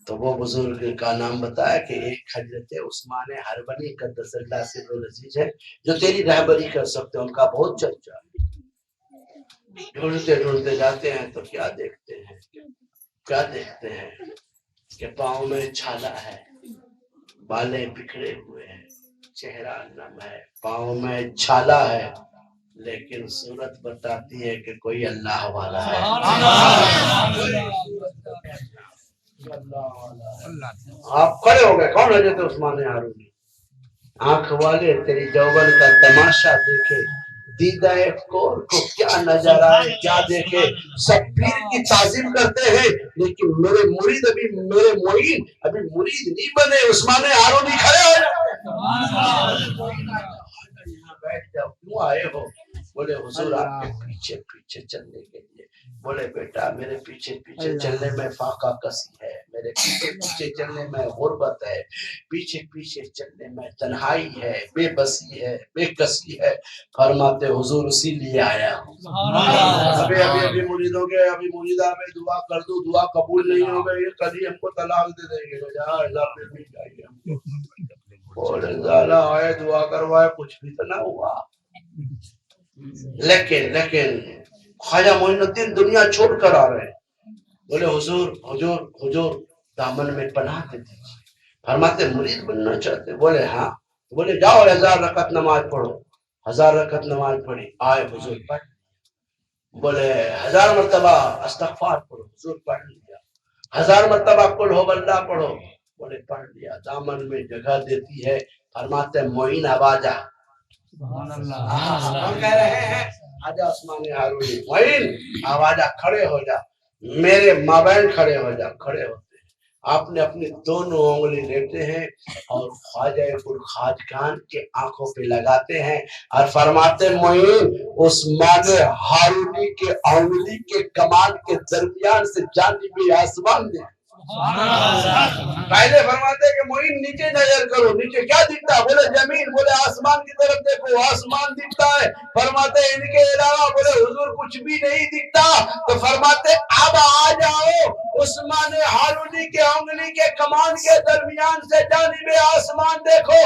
تو وہ بزرگ کا نام بتایا کہ ایک حضرت عثمان حربنی قدس اللہ سر العزیز ہے جو تیری رہبری کر سکتے ہیں، ان کا بہت چرچا ہے۔ ڈھونڈتے ڈھونڈتے جاتے ہیں تو کیا دیکھتے ہیں کہ پاؤں میں چھالا ہے، بالیں بکھرے ہوئے ہیں، چہرہ نم ہے، پاؤں میں چھالا ہے، لیکن صورت بتاتی ہے کہ کوئی اللہ والا ہے۔ آپ کھڑے ہو گئے، کون حضرت عثمان ہارونی؟ آنکھ والے تیری جوبن کا تماشا دیکھے، دیدہ کور کو کیا نظر آئے کیا دیکھے. سب پیر کی تعظیم کرتے ہیں لیکن میرے مرید ابھی میرے معین ابھی مرید نہیں بنے. عثمان ہارونی کھڑے ہو جاتے ہیں، یہاں بیٹھ جاؤ، کیوں آئے ہو؟ بولے حضور آپ کے پیچھے پیچھے چلنے کے لیے. بولے بیٹا میرے پیچھے پیچھے چلنے میں فاقہ کسی ہے، میرے پیچھے پیچھے چلنے میں غربت ہے، پیچھے پیچھے چلنے میں تنہائی ہے، بے بسی ہے، بے کسی ہے. فرماتے حضور اسی لیے آیا ہوں. ابھی ابھی ابھی مریدوں کے ابھی مریدہ میں دعا کر دوں، دعا قبول نہیں ہو گئی کبھی ہم کو طلاق دے دیں گے. بولے زیادہ آئے دعا کروائے کچھ بھی تو نہ ہوا. لیکن خواجہ معین الدین دنیا چھوڑ کر آ رہے ہیں. بولے حضور حضور حضور دامن میں پناہ دے دیجیے. فرماتے مرید بننا چاہتے؟ بولے ہاں. بولے جاؤ 1000 رکعت نماز پڑھو. 1000 رکعت نماز پڑھی، آئے حضور پڑھ. بولے 1000 مرتبہ استغفار پڑھو. حضور پڑھ لیا. 1000 مرتبہ قل ہو اللہ پڑھو. بولے پڑھ لیا. دامن میں جگہ دیتی ہے. فرماتے معین آوازہ ہم کہہ رہے ہیں آجا عثمان ہارونی معین آوازہ کھڑے ہو جا، میرے مابین کھڑے ہو جا. کھڑے ہوتے ہیں، آپ نے اپنی دونوں انگلی لیتے ہیں اور خواجہ الخواجگان کے آنکھوں پہ لگاتے ہیں اور فرماتے معین عثمان ہارونی کے انگلی کے کمان کے درمیان سے جانب آسمان دے. پہلے فرماتے کہ معین نیچے نظر کرو. نیچے کیا دکھتا؟ بولے زمین. بولے آسمان کی طرف دیکھو، آسمان دکھتا ہے. فرماتے ان کے علاوہ بولے حضور کچھ بھی نہیں دکھتا. تو فرماتے اب آ جاؤ عثمان ہارونی کے انگلی کے کمان کے درمیان سے جانب آسمان دیکھو.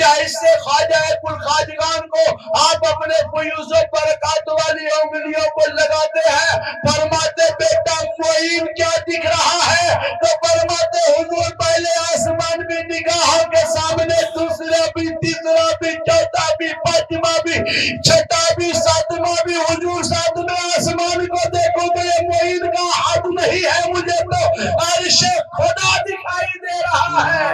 جیسے خواجہ الخواجگان کو آپ اپنے فیوز و برکات والی انگلیوں کو لگاتے ہیں، فرماتے بیٹا معین کیا دکھ رہا ہے؟ تو فرماتے حضور پہلے آسمان بھی نگاہوں کے سامنے، دوسرا بھی، تیسرا بھی، چوتھا بھی، پانچواں بھی، چھٹا بھی، ساتواں بھی. حضور ساتویں آسمان کو دیکھو تو یہ معین کا حد نہیں ہے، مجھے تو عرش خدا دکھائی دے رہا ہے.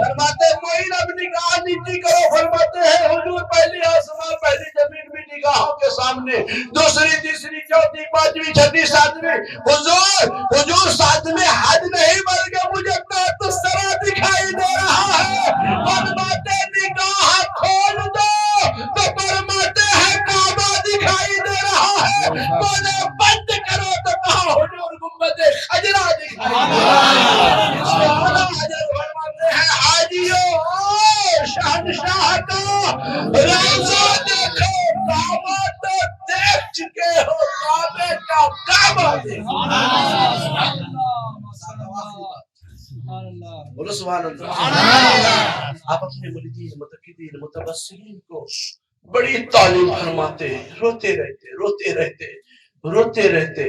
فرماتے معین اب نگاہ نیچی کرو. فرماتے ہیں حضور پہلی آسمان پہلی زمین بھی نگاہوں کے سامنے، دوسری تیسری چوتھی پانچویں چھٹی ساتویں. حضور ساتھ میں حد نہیں بلکہ مجھے تو سرا دکھائی دے رہا ہے. فرماتے نگاہ کھول دو تو فرماتے ہیں کعبہ دکھائی دے رہا ہے. بولے بند کرو تو کہا حضور گنبد خجرہ دکھائی دے رہا ہے. فرماتے ہیں حاجیوں شہنشاہ کا روضہ دیکھو، کعبہ تو دیکھ چکے ہو، کعبے کا کعبہ دیکھو. بولو سبحان اللہ. آپ اپنے مریدین متقدین متبصرین کو بڑی تعلیم فرماتے، روتے رہتے روتے رہتے روتے رہتے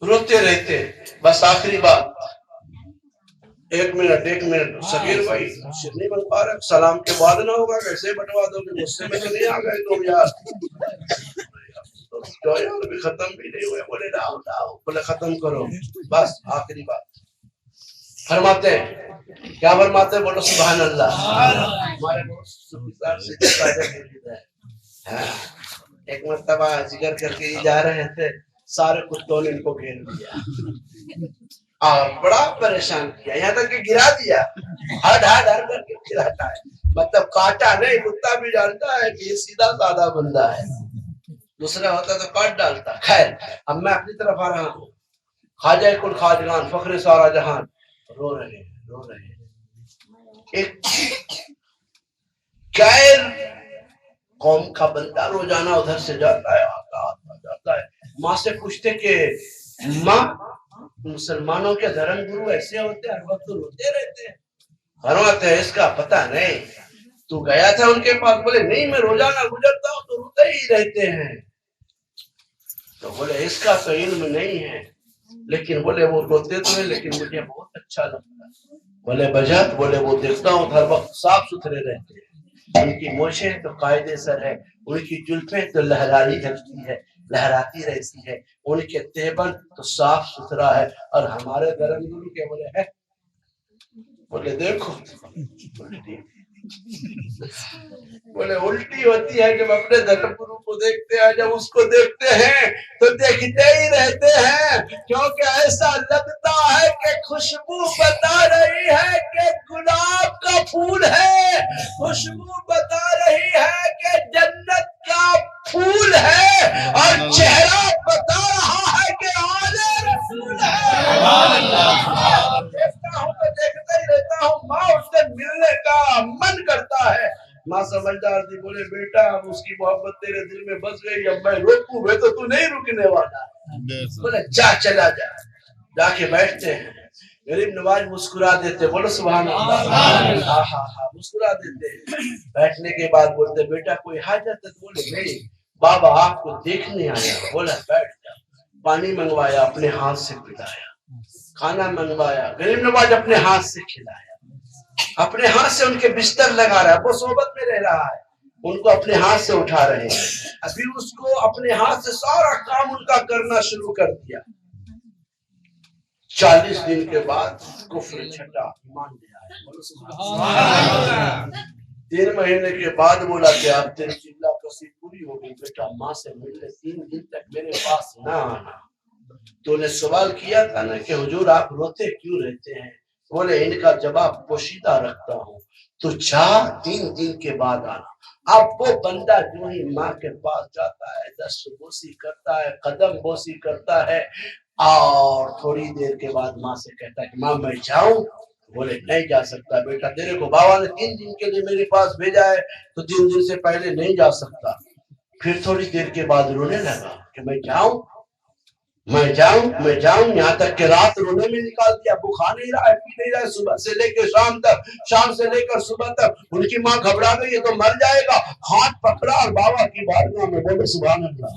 روتے رہتے. بس آخری بات، ایک منٹ صغیر بھائی شرنی مبارک سلام کے بعد نہ ہوگا، کیسے بٹوا دو گے؟ غصے میں تو نہیں آ گئے تم یار؟ بھی ختم بھی نہیں ہوئے. بولے لاؤ لاؤ. بولے ختم کرو. بس آخری بات فرماتے ہیں. کیا فرماتے ہیں؟ بولو سبحان اللہ. ہمارے ایک مرتبہ ذکر کر کے جا رہے تھے، سارے کتوں نے ان کو گھیر لیا اور بڑا پریشان کیا، یہاں تک کہ گرا دیا. ہر کر کے گراتا ہے، مطلب کاٹا نہیں. کتا بھی جانتا ہے کہ یہ سیدھا سادہ بندہ ہے، دوسرا ہوتا تو کاٹ ڈالتا. خیر اب میں اپنی طرف آ رہا ہوں. خواجہ الخواجگان فخر سارا جہان رو رہے ہیں. ایک غیر قوم کا بندہ روزانہ ادھر سے جاتا ہے آتا جاتا ہے. ماں سے پوچھتے کہ ماں مسلمانوں کے دھرم گرو ایسے ہوتے ہر وقت روتے رہتے ہیں؟ فرماتے ہیں اس کا پتہ نہیں، تو گیا تھا ان کے پاس؟ بولے نہیں، میں روزانہ گزرتا ہوں تو روتے ہی رہتے ہیں. تو بولے اس کا تو علم نہیں ہے، لیکن بولے وہ روتے تو ہیں لیکن مجھے بہت اچھا لگتا ہے. بولے بجت؟ بولے وہ دیکھتا ہوں ہر وقت صاف ستھرے رہتے ہیں، ان کی موچھیں تو قاعدے سر ہے، ان کی جلفیں تو لہرائی جلتی ہے، لہراتی رہتی ہے، ان کے تیبن تو صاف ستھرا ہے. اور ہمارے دھرم گرو کے بولے ہے بولے دیکھو الٹی، بولے الٹی ہوتی ہے جب اپنے دھرم گرو کو دیکھتے ہیں، جب اس کو دیکھتے ہیں تو دیکھتے ہی رہتے ہیں، کیونکہ ایسا لگتا ہے کہ خوشبو بتا رہی ہے کہ گلاب کا پھول ہے، خوشبو بتا رہی ہے کہ جنت کا پھول ہے، اور چہرہ بتا رہا ہے کہ آلے رسول ہے۔ دیکھتا ہوں تو دیکھتا ہی رہتا ہوں، ماں اس سے ملنے کا من کرتا ہے۔ ماں سمجھدار تھی، بولے بیٹا اب اس کی محبت تیرے دل میں بس گئی، اب میں روکوں میں تو نہیں رکنے والا۔ بولے جا چلا جا، جا کے بیٹھتے ہیں۔ غریب نواز مسکرا دیتے، بولو سبحان اللہ، مسکرا دیتے ہیں۔ بیٹھنے کے بعد بولتے بیٹا کوئی حاجت ہے؟ بولے نہیں بابا آپ کو دیکھنے آیا۔ بولا بیٹھ جا۔ پانی منگوایا، اپنے ہاتھ سے پلایا، کھانا منگوایا، غریب نواز اپنے ہاتھ سے کھلایا، اپنے ہاتھ سے ان کے بستر لگا رہا ہے، وہ صحبت میں رہ رہا ہے، ان کو اپنے ہاتھ سے اٹھا رہے ہیں، ابھی اس کو اپنے ہاتھ سے سارا کام ان کا کرنا شروع کر دیا۔ 40 دن کے بعد کفر چھٹا، ایمان لے آیا۔ 3 مہینے کے بعد بولا کہ اب تیری چلا کسی پوری ہو گئی، بیٹا ماں سے ملنے 3 دن تک میرے پاس نہ آنا۔ تو نے سوال کیا تھا نا کہ حضور آپ روتے کیوں رہتے ہیں؟ بولے ان کا جواب پوشیدہ رکھتا ہوں، تو 3 دن کے بعد آنا۔ اب وہ بندہ جو ہی ماں کے پاس جاتا ہے، دست بوسی کرتا ہے، قدم بوسی کرتا ہے، اور تھوڑی دیر کے بعد ماں سے کہتا ہے کہ ماں میں جاؤں؟ بولے نہیں جا سکتا بیٹا، تیرے کو بابا نے 3 دن کے لیے میرے پاس بھیجا ہے، تو 3 دن سے پہلے نہیں جا سکتا۔ پھر تھوڑی دیر کے بعد رونے لگا کہ میں جاؤں، یہاں تک کہ رات رونے میں نکال دیا، ابو کھا نہیں رہا ہے، پی نہیں رہا ہے، صبح سے لے کے شام تک، شام سے لے کر صبح تک۔ ان کی ماں گھبرا گئی ہے تو مر جائے گا، ہاتھ پکڑا اور بابا کی بارگاہ میں بولے سبحان اللہ،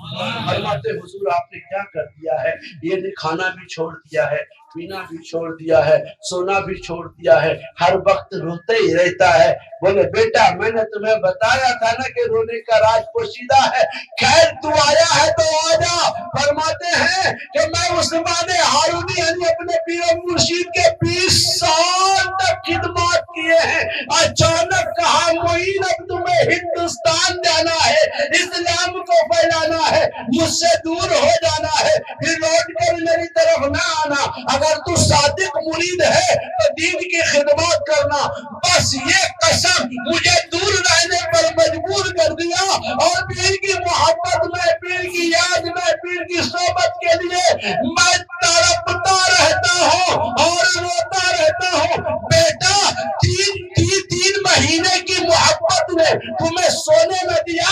فرماتے حضور آپ نے کیا کر دیا ہے؟ یہ نے کھانا بھی چھوڑ دیا ہے، پینا بھی چھوڑ دیا ہے، سونا بھی چھوڑ دیا ہے، ہر وقت روتے ہی رہتا ہے۔ بولے بیٹا میں نے تمہیں بتایا تھا نا کہ رونے کا راز پوشیدہ ہے، خیر تو آیا ہے تو آجا۔ فرماتے ہیں کہ میں عثمان ہارونی یعنی اپنے پیر و مرشید کے 20 سال تک خدمات کیے ہیں، اچانک کہا معین اب تمہیں ہندوستان جانا ہے، اسلام کو پھیلانا ہے، مجھ سے دور ہو جانا ہے، پھر لوٹ کر میری طرف نہ آنا، اگر تو صادق مرید ہے تو دین کی خدمات کرنا۔ بس یہ قسم مجھے دور رہنے پر مجبور کر دیا، اور پیر کی محبت میں، پیر کی یاد میں، پیر کی صحبت کے لیے میں تڑپتا رہتا ہوں اور روتا رہتا ہوں۔ بیٹا 3 مہینے کی محبت نے تمہیں سونے نہ دیا،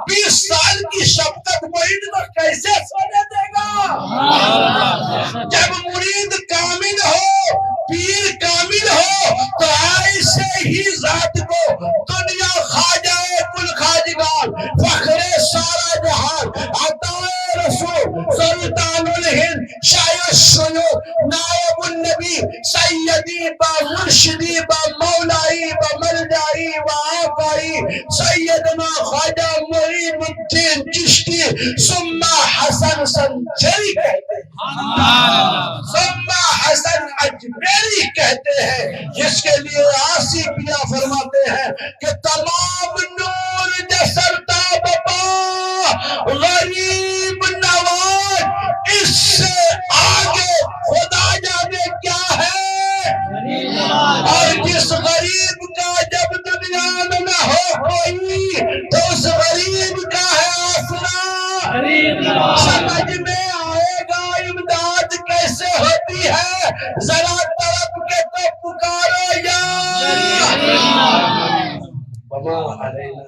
20 سال کی شفقت مرید کو کیسے سونے دے گا؟ جب مرید کامل ہو، پیر کامل ہو، تو ایسے ہی ذات کو دنیا کھا جائے کل خواجگان، فخر سارا جہان، عطائے رسول، سلطان الہند، شاہ الشیوخ، نائب النبی، سیدی با مرشدی با مولائی با ملجائی با آقائی، سیدنا خواجہ معین الدین چشتی ثم حسن سنجری کہتے ہیں، ثم حسن اجمیری کہتے ہیں، جس کے لیے آسی پیا فرماتے ہیں کہ تمام نور جسرتا بپا غریب نواز، اس سے آگے خدا جانے کیا ہے، اور جس غریب کا جب دنیا میں نہ ہو کوئی تو اس غریب کا ہے آسرا۔ سمجھ میں آئے گا امداد کیسے ہوتی ہے، ذرا طرف کے تو پکارو یا وما علینا